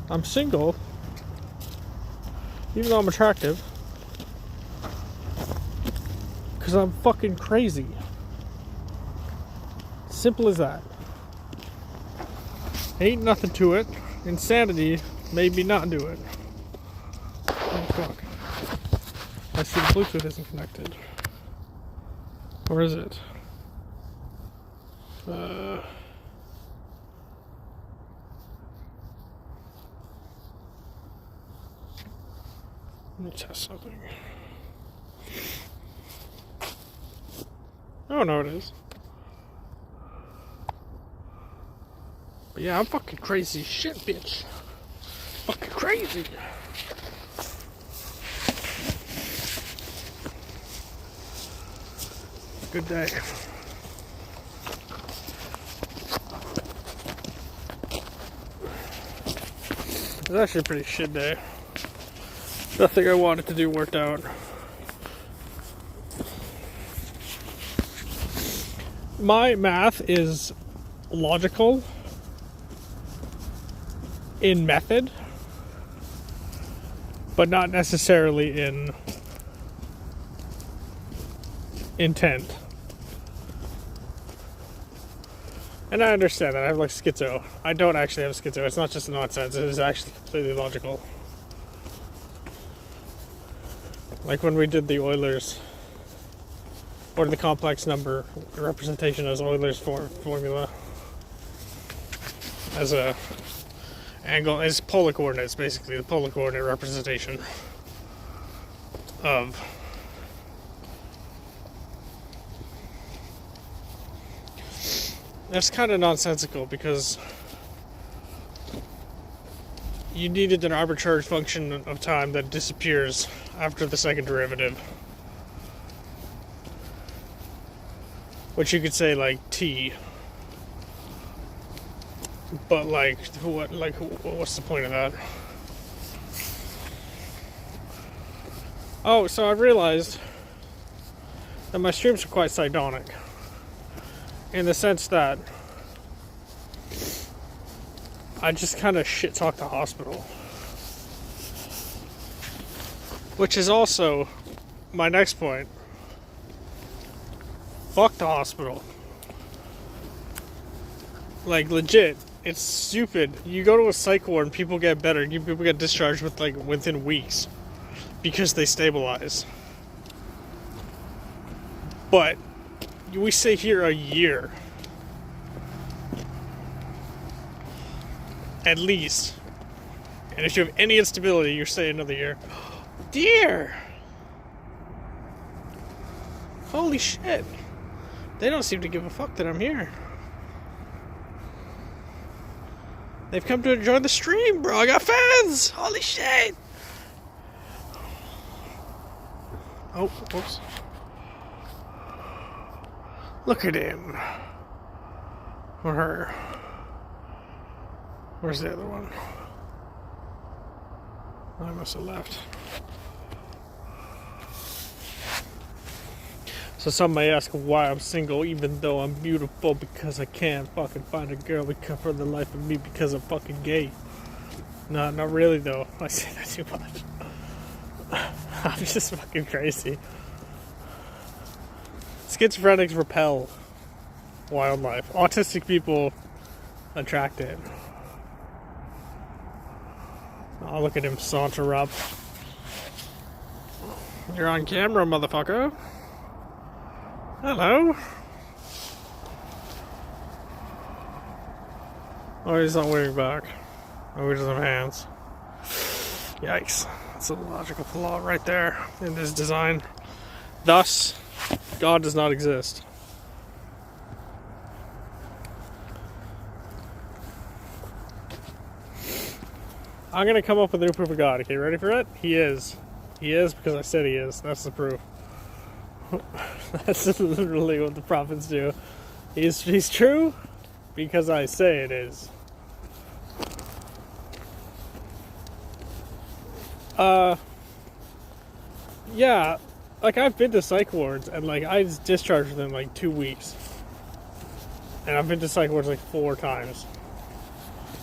I'm single, even though I'm attractive, because I'm fucking crazy. Simple as that. Ain't nothing to it. Insanity made me not do it. Oh fuck. I see the Bluetooth isn't connected. Or is it? Let me test something. Oh no, it is. But yeah, I'm fucking crazy as shit, bitch. Fucking crazy. Good day. It was actually a pretty shit day. Nothing I wanted to do worked out. My math is logical in method, but not necessarily in intent. And I understand that. I have like schizo. I don't actually have schizo. It's not just nonsense. It is actually completely logical. Like when we did the Euler's, or the complex number representation as Euler's formula, as a angle, as polar coordinates, basically the polar coordinate representation of that's kind of nonsensical because you needed an arbitrary function of time that disappears after the second derivative, which you could say like t, but like what's the point of that? Oh, so I realized that my streams are quite sardonic, in the sense that I just kind of shit talk the hospital. Which is also my next point. Fuck the hospital. Like, legit, it's stupid. You go to a psych ward and people get better. People get discharged within weeks because they stabilize. But we stay here a year. At least. And if you have any instability, you stay another year. Dear! Holy shit. They don't seem to give a fuck that I'm here. They've come to enjoy the stream, bro. I got fans! Holy shit! Oh, whoops. Look at him. Or her. Where's the other one? I must have left. So some may ask why I'm single even though I'm beautiful, because I can't fucking find a girl because for the life of me because I'm fucking gay. No, not really though. I say that too much. I'm just fucking crazy. Schizophrenics repel wildlife. Autistic people attract it. Oh, look at him saunter up. You're on camera, motherfucker. Hello. Oh, he's not waving back. Oh, he doesn't have hands. Yikes. That's a logical flaw right there in this design. Thus, God does not exist. I'm gonna come up with a new proof of God. Okay, ready for it? He is. He is because I said he is. That's the proof. That's literally what the prophets do. He's true because I say it is. Yeah, like I've been to psych wards and like I was discharged within like 2 weeks. And I've been to psych wards like 4 times.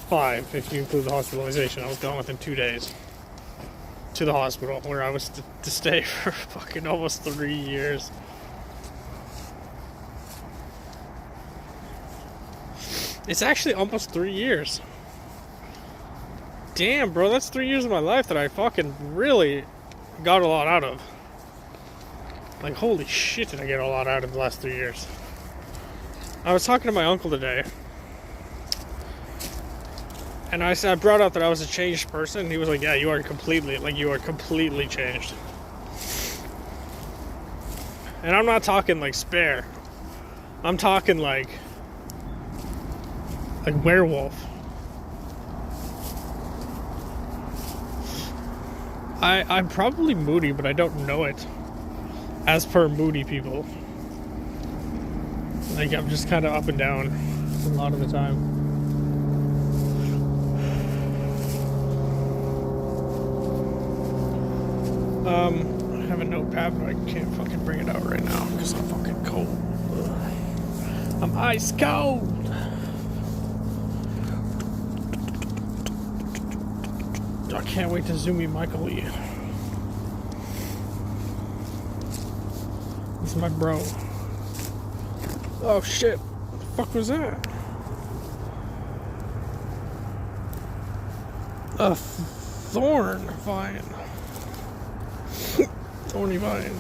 5 if you include the hospitalization. I was gone within 2 days to the hospital where I was to stay for fucking almost 3 years. It's actually almost 3 years. Damn, bro, that's 3 years of my life that I fucking really got a lot out of. Like, holy shit, did I get a lot out of the last 3 years. I was talking to my uncle today, and I brought up that I was a changed person, and he was like, yeah, you are completely changed. And I'm not talking like spare. I'm talking like werewolf. I'm probably moody, but I don't know it. As per moody people. Like, I'm just kind of up and down a lot of the time. I have a notepad, but I can't fucking bring it out right now because I'm fucking cold. Ugh. I'm ice cold. I can't wait to Zoomy Michael Lee. This is my bro. Oh shit. What the fuck was that? A thorn vine. Thorny vine.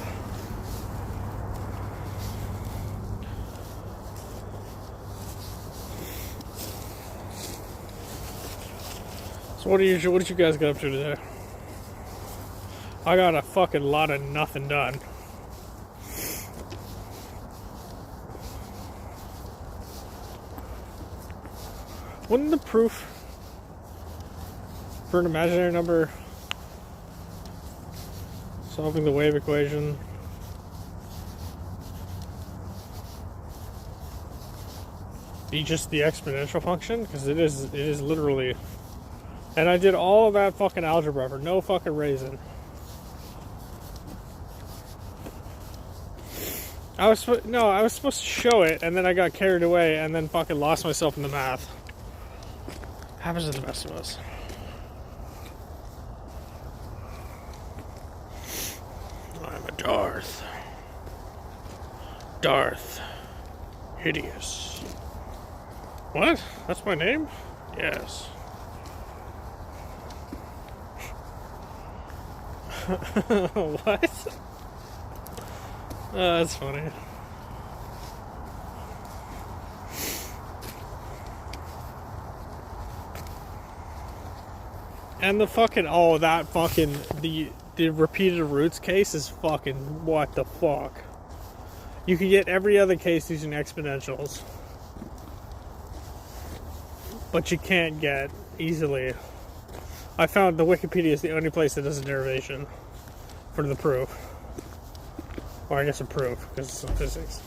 So what did you guys get up to today? I got a fucking lot of nothing done. Wouldn't the proof for an imaginary number solving the wave equation be just the exponential function? Because it is literally. And I did all of that fucking algebra for no fucking reason. I was supposed to show it, and then I got carried away, and then fucking lost myself in the math. Happens to the best of us. I'm a Darth. Darth. Hideous. What? That's my name? Yes. What? Oh, that's funny. And the fucking the repeated roots case is fucking what the fuck. You can get every other case using exponentials, but you can't get easily. I found the Wikipedia is the only place that does a derivation for the proof. Or I guess a proof, because it's in physics.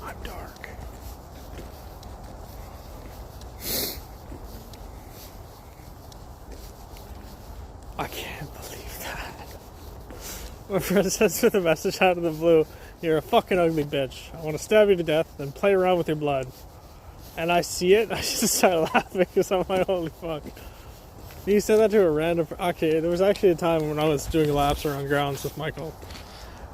I'm dark. I can't believe that. My friend sends me the message out of the blue. You're a fucking ugly bitch. I want to stab you to death, then play around with your blood. And I see it, I just start laughing because I'm like, holy fuck. You send that to a random. Okay, there was actually a time when I was doing laps around grounds with Michael.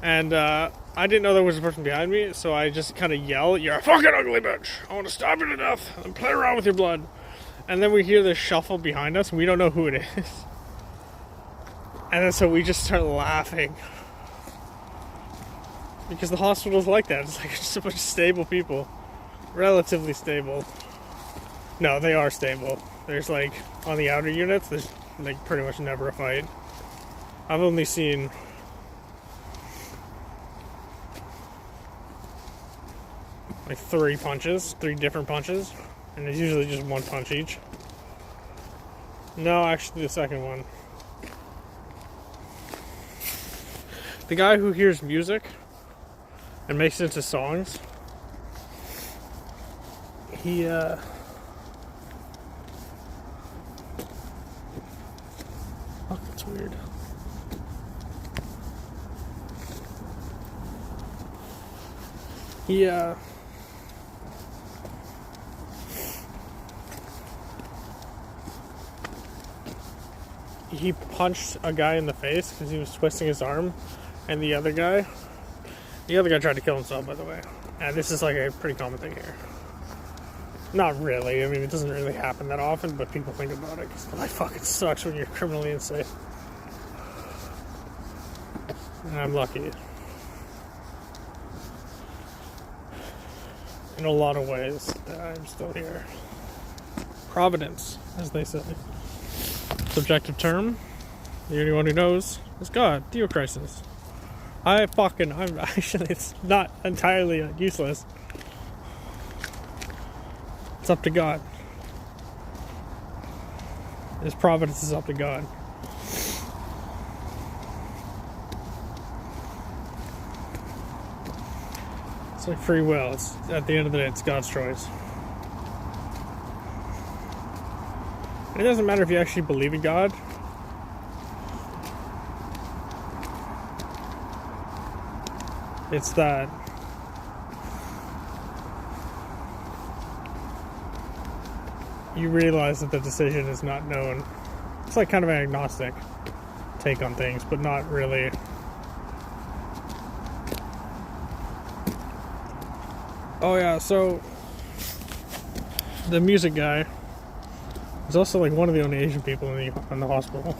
And I didn't know there was a person behind me, so I just kind of yell, you're a fucking ugly bitch. I want to stab you to death and play around with your blood. And then we hear this shuffle behind us, and we don't know who it is. And then so we just start laughing. Because the hospital's like that. It's like just a bunch of stable people. Relatively stable. No, they are stable. There's like, on the outer units, there's like pretty much never a fight. I've only seen like 3 different punches, and it's usually just 1 punch each. No, actually the second one. The guy who hears music and makes it into songs. He fuck, that's weird. He punched a guy in the face because he was twisting his arm, and the other guy tried to kill himself, by the way. And this is like a pretty common thing here. Not really. I mean, it doesn't really happen that often, but people think about it because life fucking sucks when you're criminally insane. And I'm lucky. In a lot of ways that I'm still here. Providence, as they say. Subjective term. The only one who knows is God. Theocrisis. I'm actually, it's not entirely useless. It's up to God. His providence is up to God. It's like free will. It's, at the end of the day, it's God's choice. And it doesn't matter if you actually believe in God. It's that you realize that the decision is not known. It's like kind of an agnostic take on things, but not really. Oh yeah, so the music guy is also like one of the only Asian people in the hospital.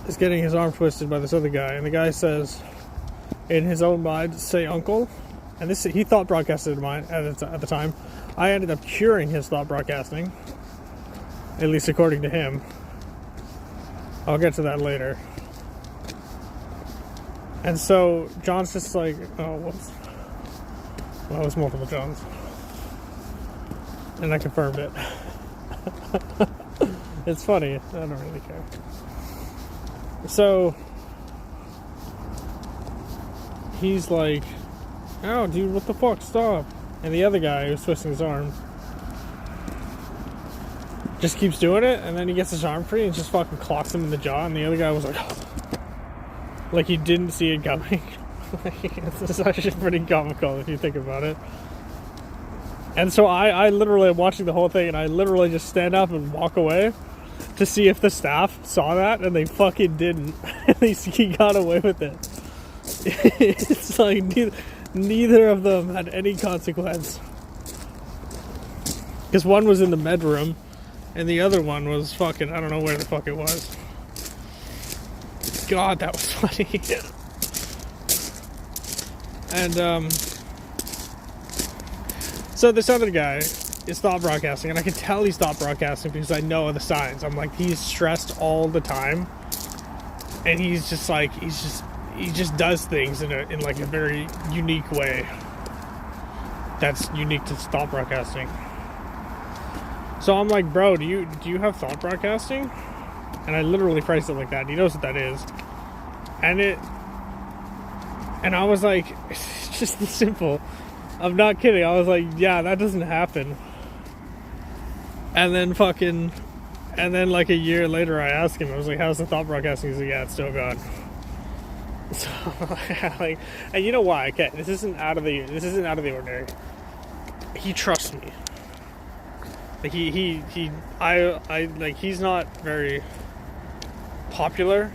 Is getting his arm twisted by this other guy, and the guy says, in his own mind, "Say uncle." And this, he thought broadcasted mine at the time. I ended up curing his thought broadcasting, at least according to him. I'll get to that later. And so John's just like, oh, whoops. Well, it was multiple Johns. And I confirmed it. It's funny. I don't really care. So he's like, oh, dude, what the fuck? Stop. And the other guy who's twisting his arm just keeps doing it, and then he gets his arm free and just fucking clocks him in the jaw, and the other guy was like, like he didn't see it coming. It's actually pretty comical if you think about it. And so I literally am watching the whole thing, and I literally just stand up and walk away to see if the staff saw that, and they fucking didn't. At least he got away with it. It's like neither of them had any consequence. Because one was in the med room, and the other one was fucking, I don't know where the fuck it was. God, that was funny. And, so this other guy is thought broadcasting, and I can tell he's thought broadcasting because I know the signs. I'm like, he's stressed all the time, and he's just like, he just does things in like a very unique way that's unique to thought broadcasting. So I'm like, bro, do you have thought broadcasting? And I literally phrased it like that. He knows what that is. And I was like, it's just this simple. I'm not kidding. I was like, yeah, that doesn't happen. And then like a year later, I asked him, I was like, how's the thought broadcasting? He's like, yeah, it's still gone. So, like, and you know why? Okay, this isn't out of the ordinary. He trusts me. Like I like, he's not very popular,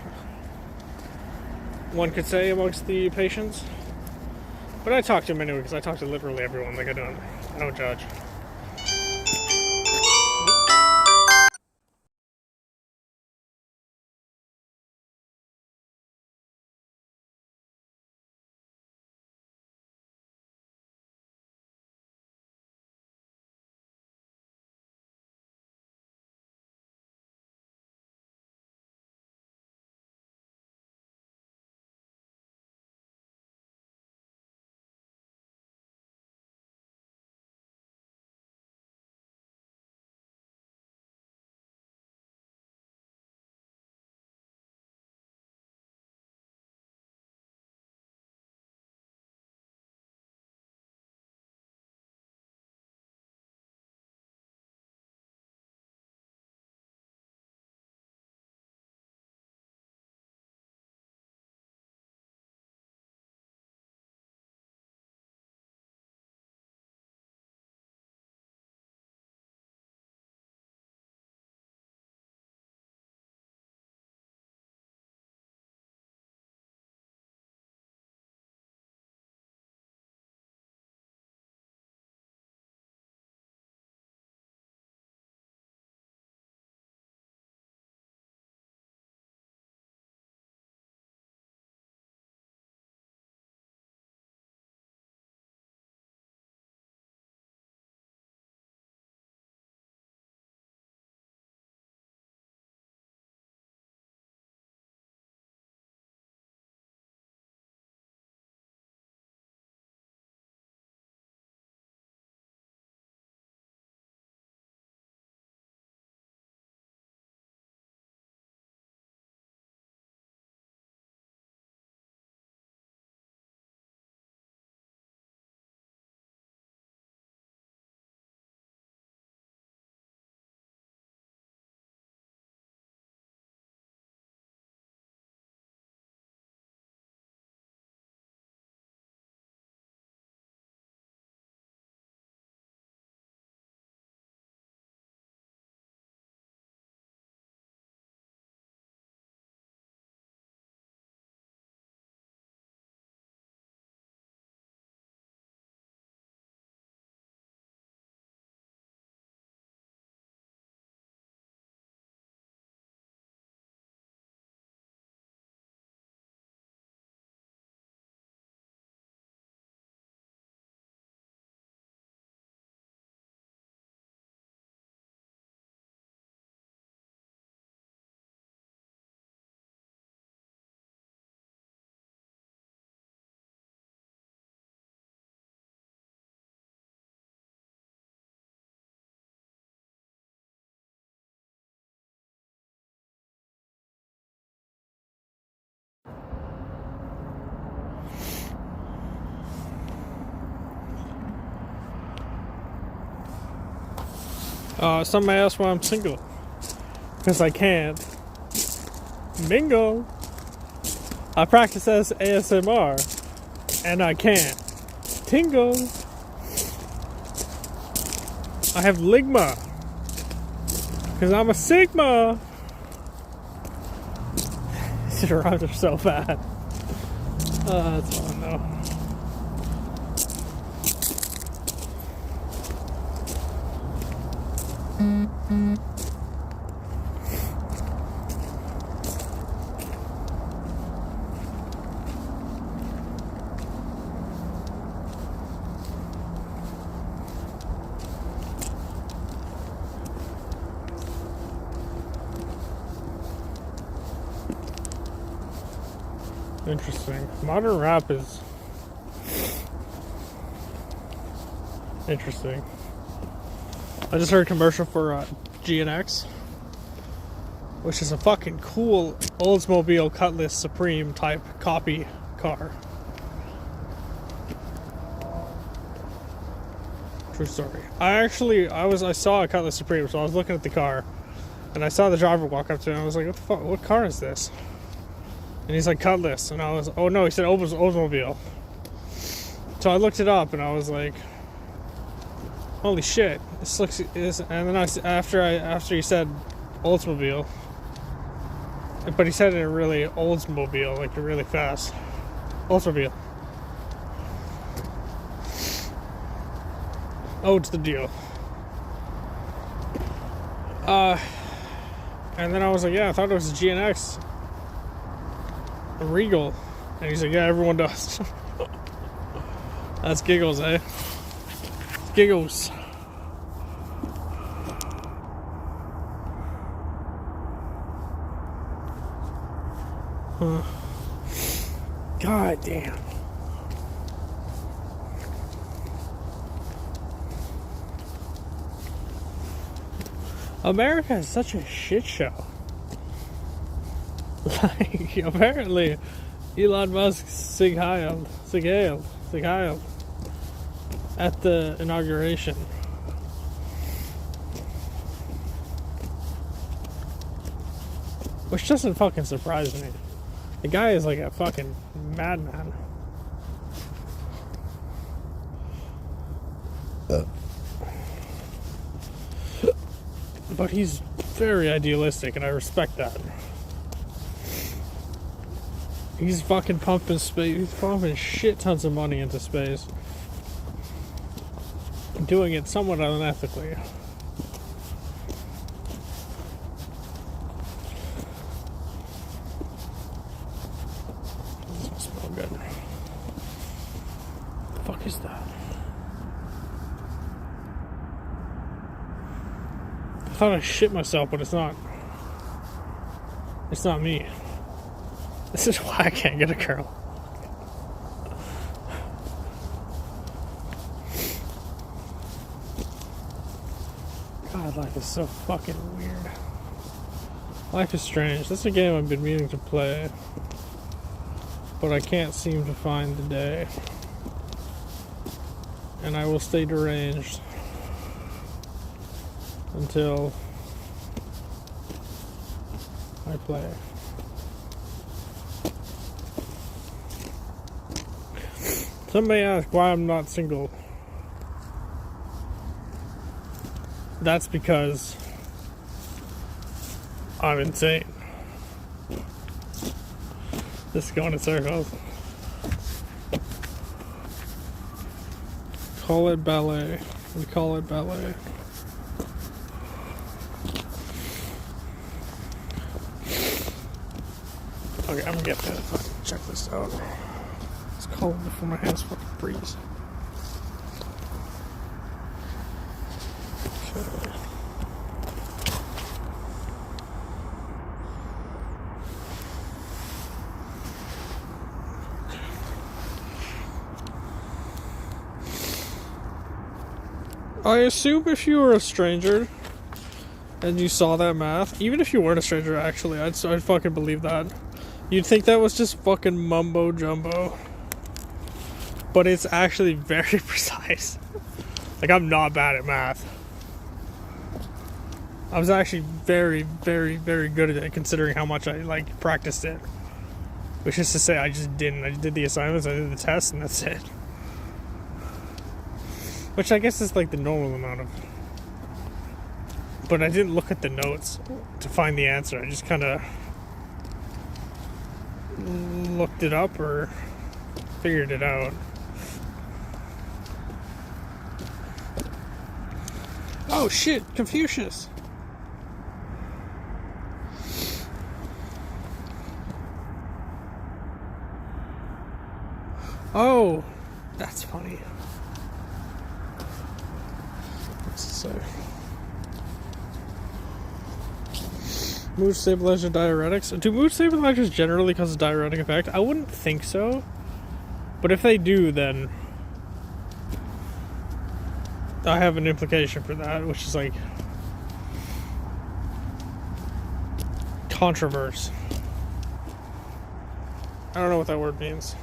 one could say, amongst the patients. But I talk to him anyway, because I talk to literally everyone. Like, I don't judge. Some may ask why I'm single. Because I can't. Bingo! I practice as ASMR. And I can't. Tingo! I have ligma. Because I'm a Sigma! These rhymes are so bad. That's fun though. Interesting. Modern rap is interesting. I just heard a commercial for GNX, which is a fucking cool Oldsmobile Cutlass Supreme type copy car. True story. I saw a Cutlass Supreme, so I was looking at the car, and I saw the driver walk up to me, and I was like, what the fuck, what car is this? And he's like, Cutlass. And I was, oh no, he said Oldsmobile. So I looked it up and I was like, holy shit, this looks, and then after he said Oldsmobile, but he said it in a really Oldsmobile, like really fast. Oldsmobile. Oh, it's the deal. And then I was like, yeah, I thought it was a GNX. Regal. And he's like, yeah, everyone does. That's giggles, eh? Giggles. Huh. God damn. America is such a shit show. Like, apparently, Elon Musk sig heil at the inauguration. Which doesn't fucking surprise me. The guy is like a fucking madman. But he's very idealistic, and I respect that. He's fucking pumping space. He's pumping shit tons of money into space. Doing it somewhat unethically. Doesn't smell good. The fuck is that? I thought I shit myself, but it's not. It's not me. This is why I can't get a girl. God, life is so fucking weird. Life is strange. This is a game I've been meaning to play, but I can't seem to find the day. And I will stay deranged until I play. Some may ask why I'm not single. That's because I'm insane. Just going in circles. Call it ballet. We call it ballet. Okay, I'm gonna get that. Fucking check this out. It's cold before my hands fucking freeze. Okay. I assume if you were a stranger and you saw that math, even if you weren't a stranger, actually, I'd fucking believe that. You'd think that was just fucking mumbo jumbo. But it's actually very precise. Like, I'm not bad at math. I was actually very, very, very good at it, considering how much I like practiced it. Which is to say, I just didn't. I did the assignments, I did the tests, and that's it. Which I guess is like the normal amount of. But I didn't look at the notes to find the answer. I just kind of looked it up or figured it out. Oh shit, Confucius. Oh, that's funny. What's it say? Mood stabilizer diuretics. Do mood stabilizers generally cause a diuretic effect? I wouldn't think so. But if they do, then I have an implication for that, which is like controverse. I don't know what that word means.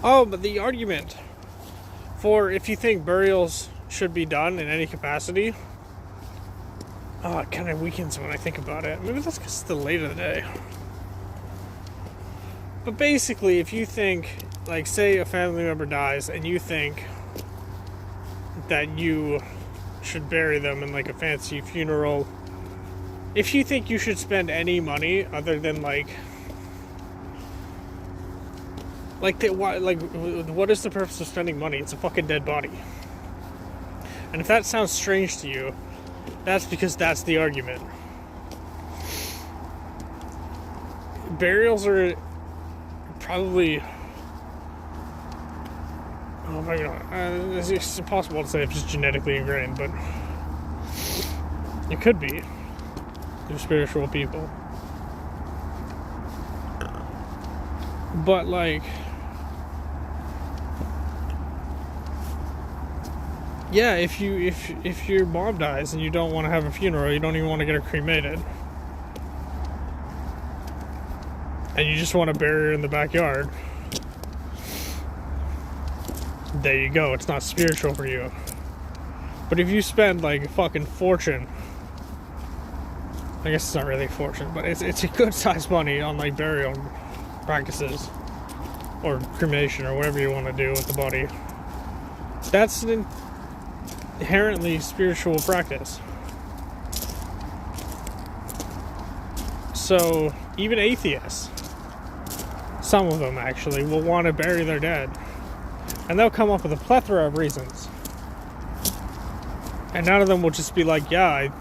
Oh, but the argument for if you think burials should be done in any capacity, it kind of weakens when I think about it. Maybe that's because it's the late of the day. But basically, if you think, like, say a family member dies and you think that you should bury them in, like, a fancy funeral, if you think you should spend any money other than, like, what is the purpose of spending money? It's a fucking dead body. And if that sounds strange to you, that's because that's the argument. Burials are probably... Oh my god. It's impossible to say if it's genetically ingrained, but it could be. They're spiritual people. But, like... Yeah, if your mom dies and you don't want to have a funeral, you don't even want to get her cremated, and you just want to bury her in the backyard, there you go. It's not spiritual for you. But if you spend like a fucking fortune, I guess it's not really a fortune, but it's a good size money on like burial practices or cremation or whatever you want to do with the body, that's an inherently spiritual practice. So even atheists, some of them actually, will want to bury their dead, and they'll come up with a plethora of reasons, and none of them will just be like, yeah,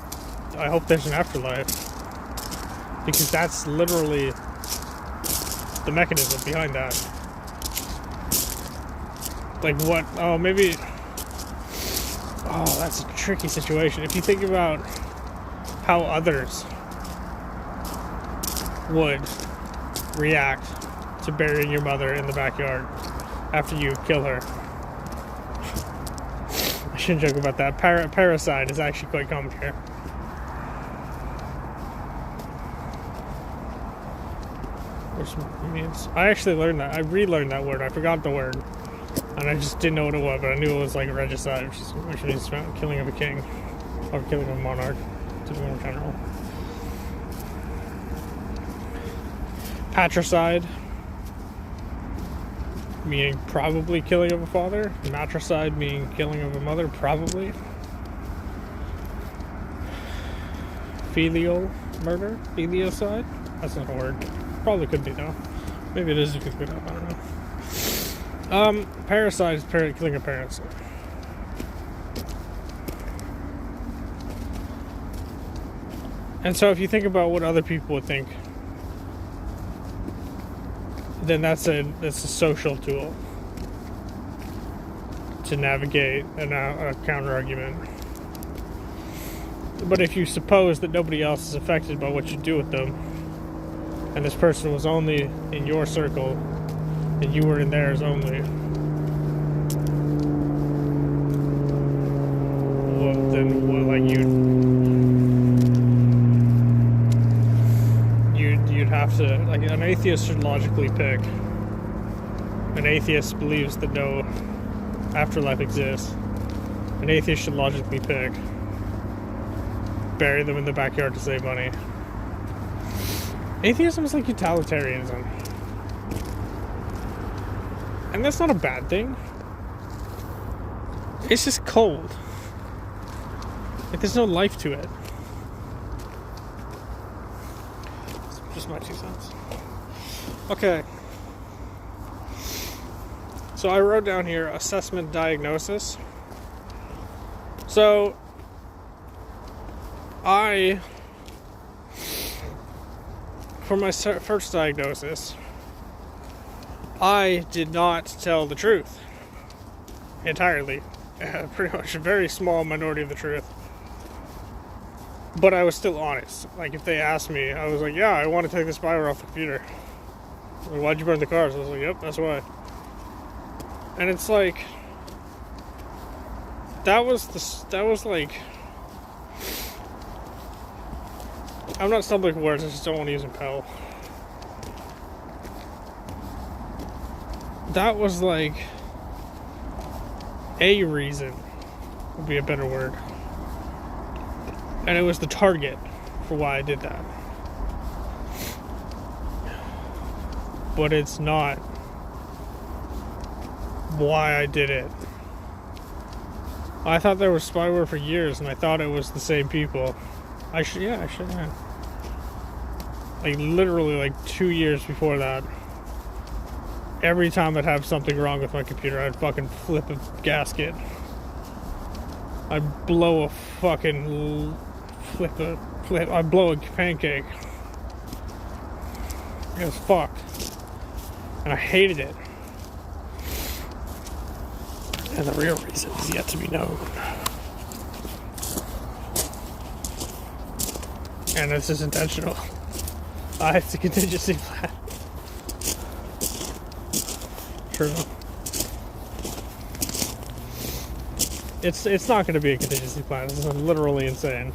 I hope there's an afterlife, because that's literally the mechanism behind that. Like what? Oh, maybe. Oh, that's a tricky situation. If you think about how others would react to burying your mother in the backyard after you kill her. I shouldn't joke about that. Parricide is actually quite common here. Which means... I actually learned that. I relearned that word. I forgot the word. And I just didn't know what it was, but I knew it was like regicide, which means killing of a king. Or killing of a monarch, to be more general. Patricide, meaning probably killing of a father. Matricide, meaning killing of a mother, probably. Filial murder, filiocide. That's not a word. Probably could be though. Maybe it is if you look it up. I don't know. Parricide is killing of parents. And so if you think about what other people would think, then that's a social tool to navigate a counter-argument. But if you suppose that nobody else is affected by what you do with them, and this person was only in your circle, and you were in theirs only, well, then you'd have to, like, an atheist should logically pick. An atheist believes that no afterlife exists, an atheist should logically pick bury them in the backyard to save money. Atheism is like utilitarianism. And that's not a bad thing. It's just cold. Like, there's no life to it. It's just my 2 cents. Okay. So I wrote down here assessment diagnosis. So for my first diagnosis, I did not tell the truth entirely. Pretty much a very small minority of the truth. But I was still honest. Like, if they asked me, I was like, yeah, I want to take the spyware off the computer. Like, why'd you burn the cars? I was like, yep, that's why. And it's like, that was like, I'm not stumbling for words, I just don't want to use impel. That was like a reason, would be a better word. And it was the target for why I did that. But it's not why I did it. I thought there was spyware for years, and I thought it was the same people. I should have. Like, literally, like 2 years before that, every time I'd have something wrong with my computer, I'd fucking flip a gasket. I'd blow a fucking I'd blow a pancake. It was fucked. And I hated it. And the real reason is yet to be known. And this is intentional. It's a contingency plan. True. It's not going to be a contingency plan. This is literally insane.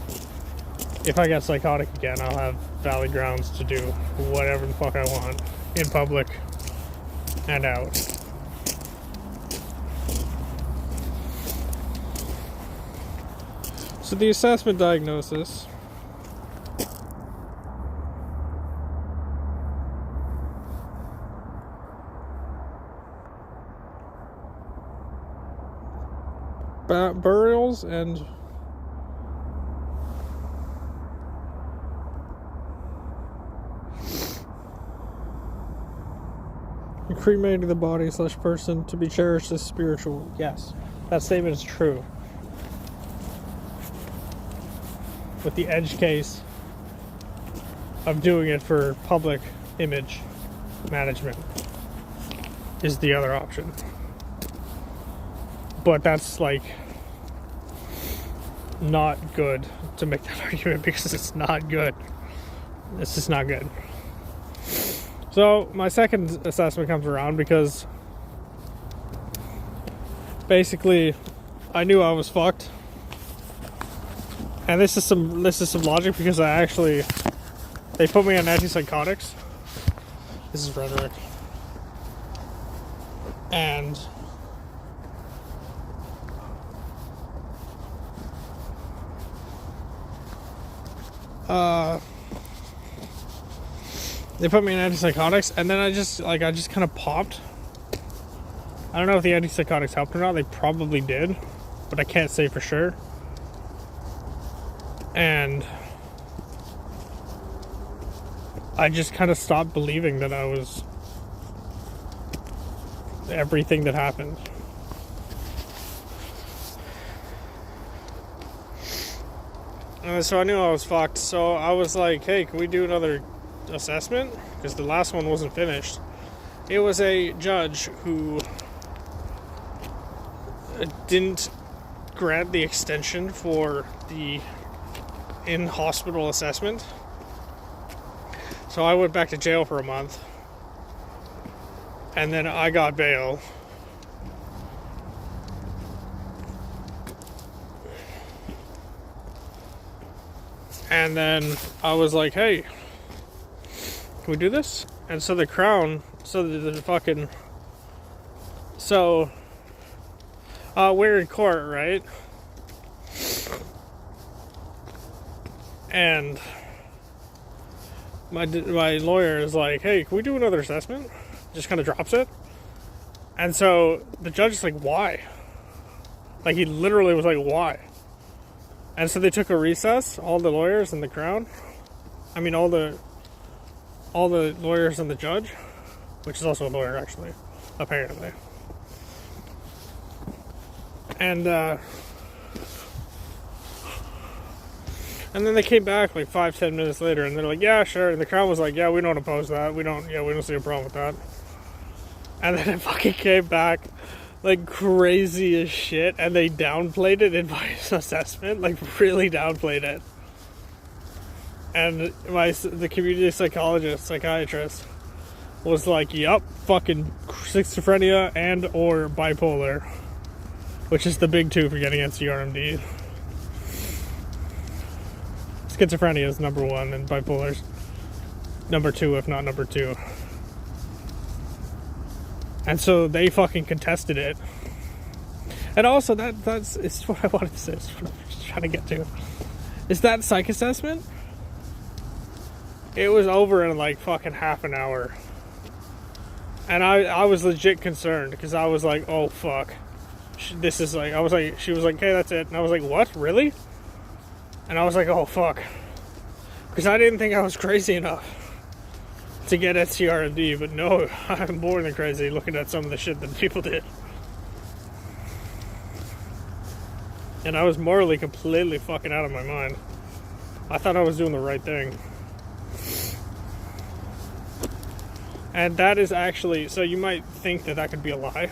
If I get psychotic again, I'll have valid grounds to do whatever the fuck I want in public and out. So the assessment diagnosis. Burials and cremating the body / person to be cherished as spiritual. Yes, that statement is true. With the edge case of doing it for public image management is the other option. But that's like not good to make that argument because it's not good. It's just not good. So my second assessment comes around because basically I knew I was fucked. And this is some logic because they put me on antipsychotics. This is rhetoric. And they put me in antipsychotics, and then I just kind of popped. I don't know if the antipsychotics helped or not. They probably did, but I can't say for sure. And I just kind of stopped believing that I was everything that happened. And so I knew I was fucked. So I was like, hey, can we do another assessment? Because the last one wasn't finished. It was a judge who didn't grant the extension for the in-hospital assessment. So I went back to jail for a month. And then I got bail. And then I was like, hey, can we do this? And so the Crown, so We're in court, right? And my lawyer is like, hey, can we do another assessment? Just kind of drops it. And so the judge is like, why? Like, he literally was like, why? And so they took a recess, all the lawyers and the crown. I mean, all the lawyers and the judge, which is also a lawyer, actually, apparently. And then they came back like 5-10 minutes later, and they're like, yeah, sure. And the crown was like, yeah, we don't oppose that. We don't see a problem with that. And then it fucking came back like crazy as shit, and they downplayed it in my assessment, like really downplayed it. And the community psychiatrist was like, yup, fucking schizophrenia and or bipolar, which is the big two for getting NCRMD. Schizophrenia is number one, and bipolar's number two, if not number two. And so they fucking contested it. And also, that's what I wanted to say. It's what I'm just trying to get to. Is that psych assessment? It was over in like fucking half an hour. And I was legit concerned, because I was like, oh fuck. She was like, hey, that's it. And I was like, what? Really? And I was like, oh fuck. Because I didn't think I was crazy enough to get NCRMD, but no, I'm more than crazy looking at some of the shit that people did. And I was morally completely fucking out of my mind. I thought I was doing the right thing. And that is actually, so you might think that could be a lie.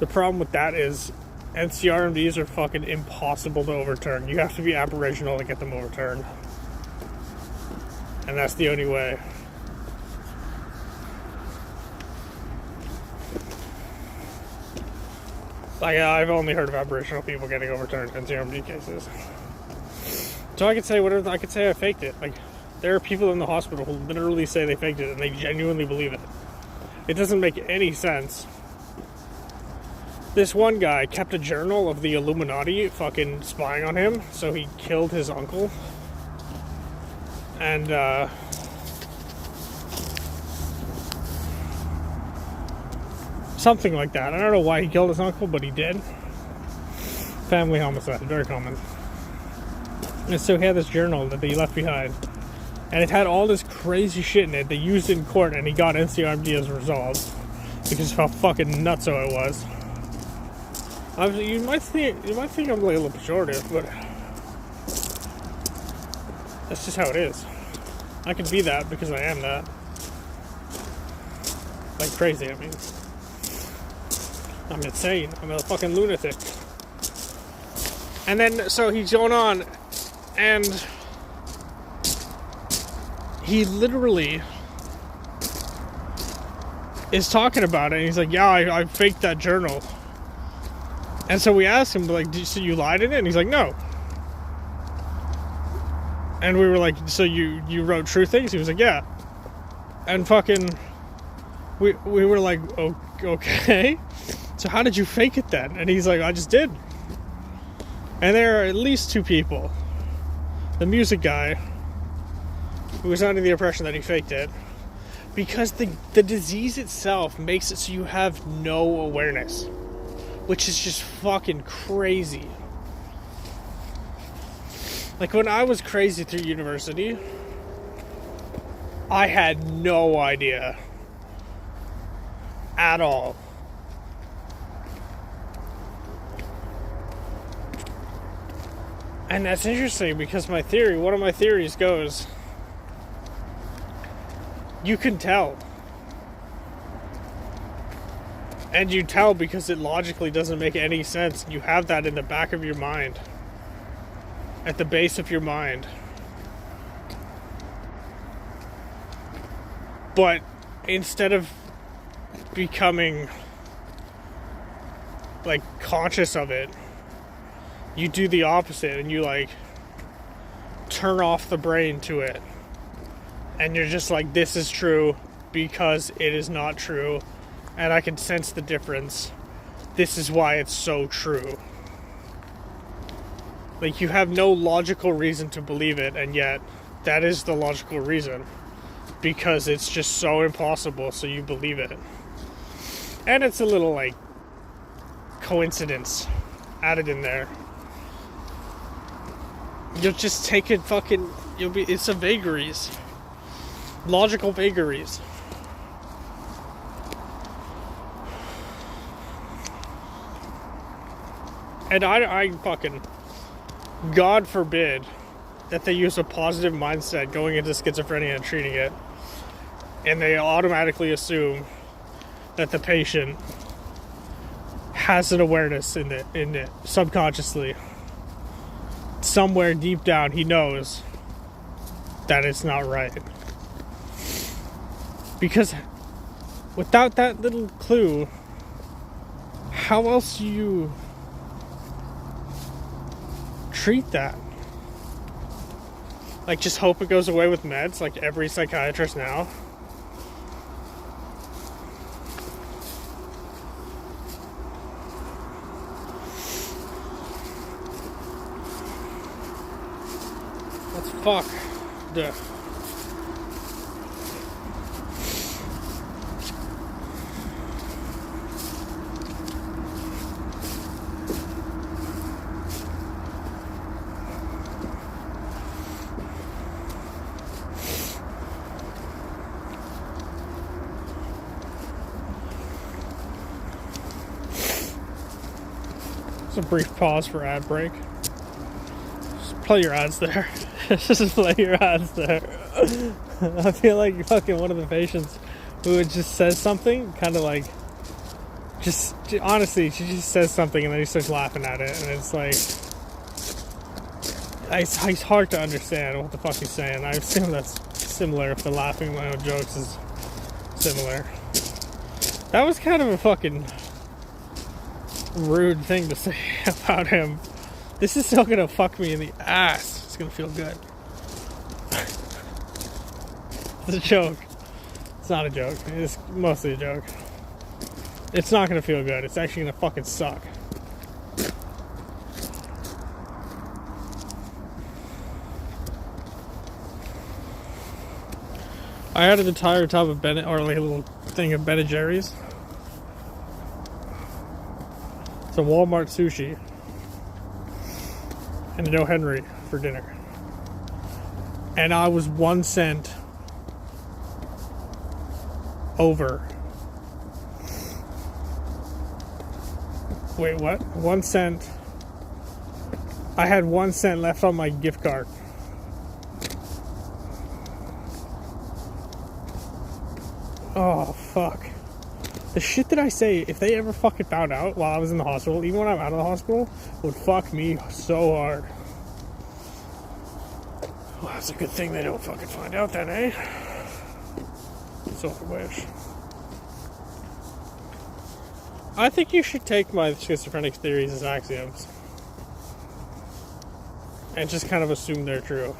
The problem with that is NCRMDs are fucking impossible to overturn. You have to be Aboriginal to get them overturned. And that's the only way. Like, I've only heard of Aboriginal people getting overturned in NCRMD cases. So I could say whatever, I could say I faked it. Like, there are people in the hospital who literally say they faked it, and they genuinely believe it. It doesn't make any sense. This one guy kept a journal of the Illuminati fucking spying on him, so he killed his uncle. And, something like that. I don't know why he killed his uncle, but he did. Family homicide, very common. And so he had this journal that he left behind. And it had all this crazy shit in it. They used it in court, and he got NCRMD as a result. Because of how fucking nutso it was. You might think I'm like a little pejorative, but that's just how it is. I can be that because I am that. Like crazy, I mean. I'm insane. I'm a fucking lunatic. And then, so he's going on, and he literally is talking about it, and he's like, yeah, I faked that journal. And so we asked him, like, so you lied in it? And he's like, no. And we were like, so you wrote true things? He was like, yeah. And fucking, we were like, oh, okay. So how did you fake it then? And he's like, I just did. And there are at least two people. The music guy, who was under the impression that he faked it, because the disease itself makes it so you have no awareness, which is just fucking crazy. Like, when I was crazy through university, I had no idea at all. And that's interesting, because one of my theories goes, you can tell. And you tell because it logically doesn't make any sense. You have that in the back of your mind. At the base of your mind. But instead of becoming like conscious of it, you do the opposite, and you like turn off the brain to it. And you're just like, this is true because it is not true. And I can sense the difference. this is why it's so true. Like, you have no logical reason to believe it, and yet that is the logical reason. Because it's just so impossible, so you believe it. And it's a little, like, coincidence added in there. You'll just take it fucking... it's a vagaries. Logical vagaries. And I fucking... God forbid that they use a positive mindset going into schizophrenia and treating it, and they automatically assume that the patient has an awareness in it subconsciously. Somewhere deep down he knows that it's not right. Because without that little clue, how else do you treat that? Like, just hope it goes away with meds, like every psychiatrist now? Let's fuck the... Just a brief pause for ad break. Just play your ads there. Just play your ads there. I feel like fucking one of the patients who just says something, kind of like, just honestly, she just says something and then he starts laughing at it, and it's like, it's hard to understand what the fuck he's saying. I assume that's similar if the laughing at my own jokes is similar. That was kind of a fucking rude thing to say about him. This is still gonna fuck me in the ass. It's gonna feel good. It's a joke. It's not a joke. It's mostly a joke. It's not gonna feel good. It's actually gonna fucking suck. I had an entire tub of Ben, or like a little thing of Ben & Jerry's. Some Walmart sushi. And a O. Henry for dinner. And I was 1 cent over. Wait, what? 1 cent. I had 1 cent left on my gift card. Oh, fuck. The shit that I say, if they ever fucking found out while I was in the hospital, even when I'm out of the hospital, would fuck me so hard. Well, that's a good thing they don't fucking find out then, eh? So I wish. I think you should take my schizophrenic theories as axioms. And just kind of assume they're true.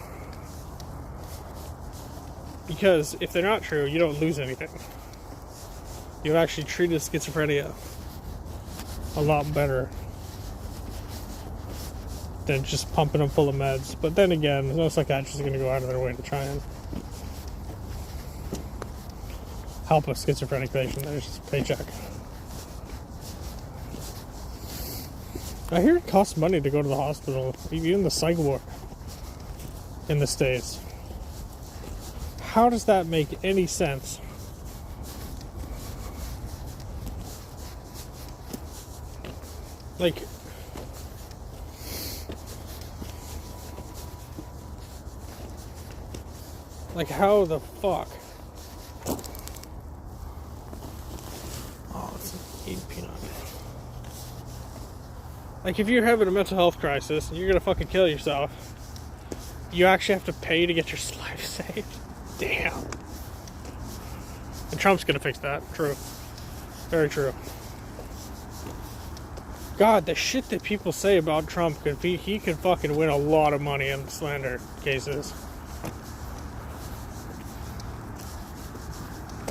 Because if they're not true, you don't lose anything. You've actually treated schizophrenia a lot better than just pumping them full of meds. But then again, no psychiatrist is going to go out of their way to try and help a schizophrenic patient. There's just a paycheck. I hear it costs money to go to the hospital, even the psych ward in the States. How does that make any sense? Like how the fuck? Oh, it's an eating peanut. Like, if you're having a mental health crisis and you're gonna fucking kill yourself, you actually have to pay to get your life saved? Damn. And Trump's gonna fix that. True. Very true. God, the shit that people say about Trump could be, he could fucking win a lot of money in slander cases.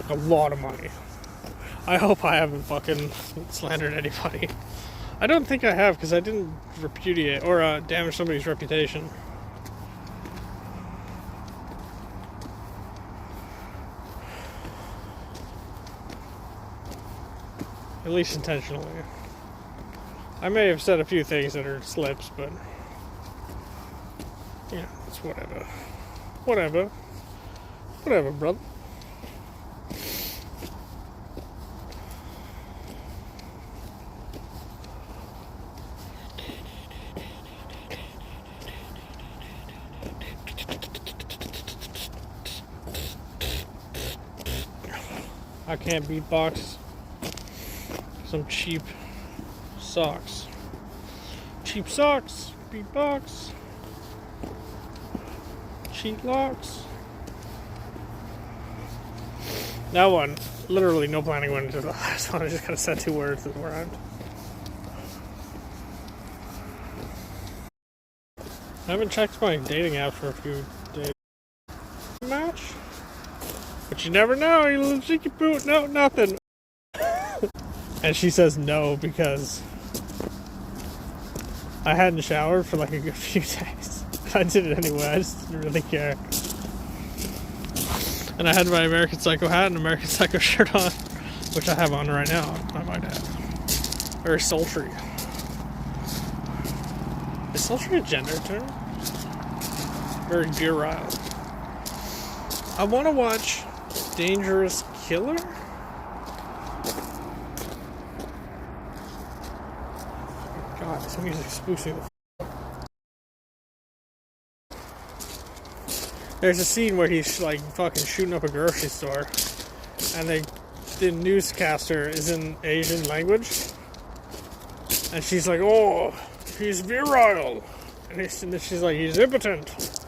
A lot of money. I hope I haven't fucking slandered anybody. I don't think I have, because I didn't repudiate or damage somebody's reputation. At least intentionally. I may have said a few things that are slips, but yeah, it's whatever. Whatever. Whatever, brother. I can't beatbox. Some cheap socks. Cheap socks. Beatbox. Cheap locks. That one, literally no planning went into the last one. I just kind of said 2 words that rhymed. I haven't checked my dating app for a few days. Match? But you never know, you little cheeky boot. No, nothing. And she says no because I hadn't showered for like a good few days. I did it anyway, I just didn't really care. And I had my American Psycho hat and American Psycho shirt on, which I have on right now, I might add. Very sultry. Is sultry a gender term? Very virile. I want to watch Dangerous Killer? God, this music spooks me. There's a scene where he's like fucking shooting up a grocery store, and the newscaster is in Asian language, and she's like, "Oh, he's virile," and then she's like, "He's impotent."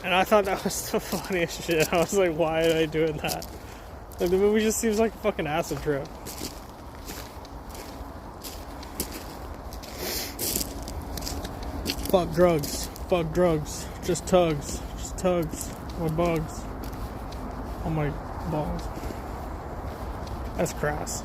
And I thought that was the funniest shit. I was like, "Why are they doing that?" Like, the movie just seems like a fucking acid trip. Fuck drugs. Fuck drugs. Just tugs. Just tugs. Or bugs. On my balls. That's crass.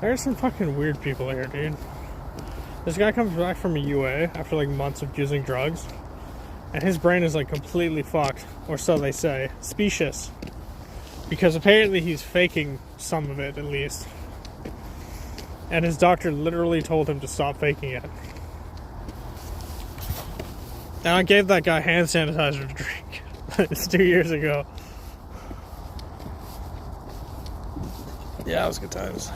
There's some fucking weird people here, dude. This guy comes back from a UA after like months of using drugs, and his brain is like completely fucked, or so they say. Specious. Because apparently he's faking some of it, at least. And his doctor literally told him to stop faking it. And I gave that guy hand sanitizer to drink. It's 2 years ago. Yeah, it was good times.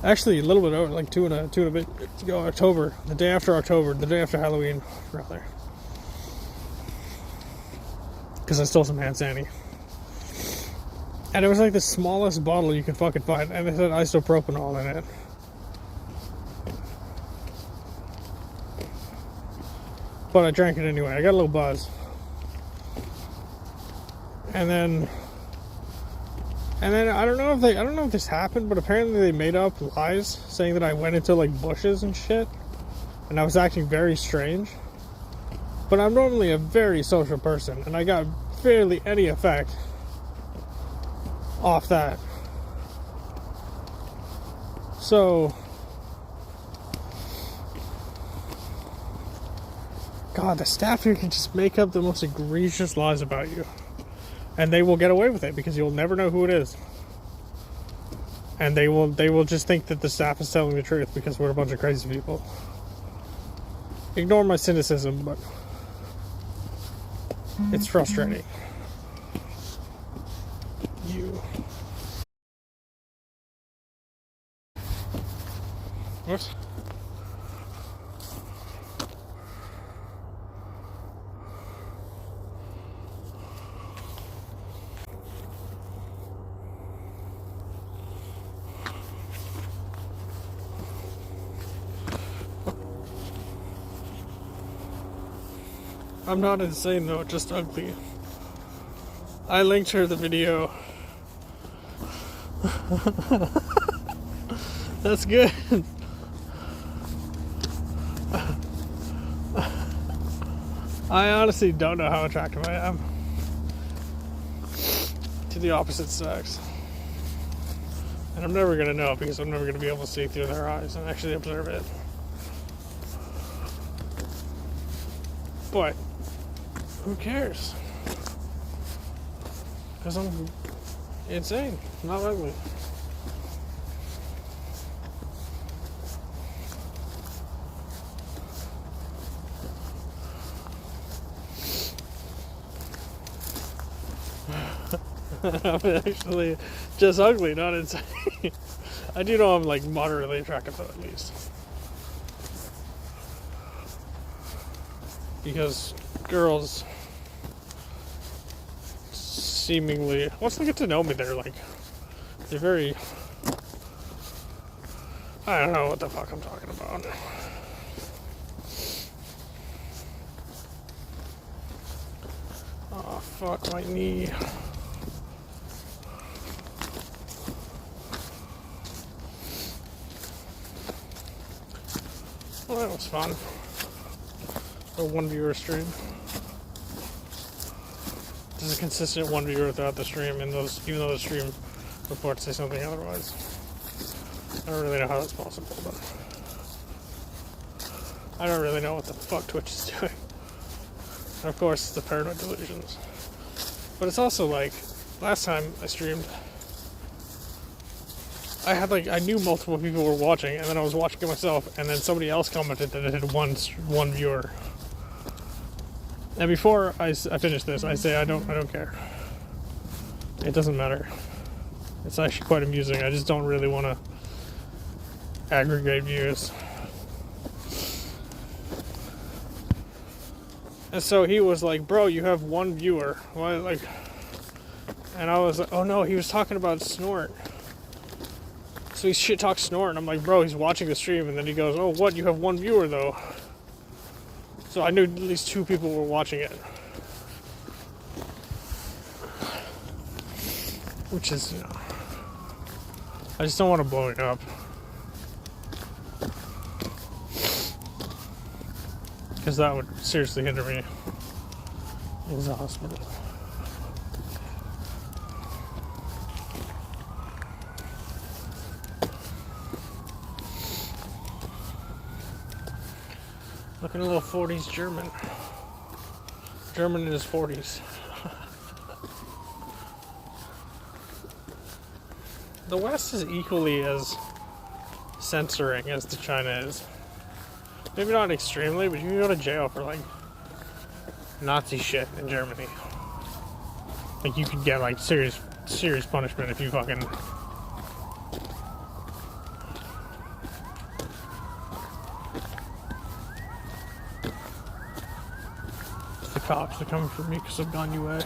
Actually, a little bit over, like two and a bit ago, October. The day after Halloween, rather. Because I stole some hand sanitizer. And it was like the smallest bottle you could fucking find, and it had isopropanol in it. But I drank it anyway. I got a little buzz. And then I don't know if this happened, but apparently they made up lies saying that I went into like bushes and shit, and I was acting very strange. But I'm normally a very social person, and I got barely any effect off that. So, God, the staff here can just make up the most egregious lies about you. And they will get away with it because you'll never know who it is. And they will just think that the staff is telling the truth because we're a bunch of crazy people. Ignore my cynicism, but it's frustrating. You. What? I'm not insane though, just ugly. I linked her the video. That's good. I honestly don't know how attractive I am to the opposite sex. And I'm never gonna know because I'm never gonna be able to see through their eyes and actually observe it. But who cares? Because I'm insane, not ugly. I'm actually just ugly, not insane. I do know I'm like moderately attractive though, at least. Because girls seemingly, once they get to know me, they're very, I don't know what the fuck I'm talking about. Oh fuck my knee. Well, that was fun. A one viewer stream. There's a consistent one viewer throughout the stream, and even though the stream reports say something otherwise. I don't really know how that's possible, but I don't really know what the fuck Twitch is doing. And of course, it's the paranoid delusions. But it's also like, last time I streamed, I knew multiple people were watching, and then I was watching it myself, and then somebody else commented that it had one viewer. And before I finish this, I say I don't care. It doesn't matter. It's actually quite amusing. I just don't really want to aggregate views. And so he was like, "Bro, you have one viewer." Why, like? And I was like, "Oh no, he was talking about Snort." So he shit talks Snort, and I'm like, "Bro, he's watching the stream." And then he goes, "Oh, what? You have one viewer though." So I knew at least two people were watching it. Which is, I just don't want to blow it up. Because that would seriously hinder me in the hospital. Looking a little 40s German. German in his 40s. The West is equally as censoring as the China is. Maybe not extremely, but you can go to jail for like Nazi shit in Germany. Like you could get like serious punishment if you fucking. The cops are coming for me because I've gone UA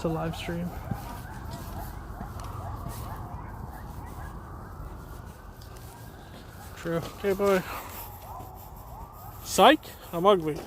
to live stream. True. Okay, bye. Psych, I'm ugly.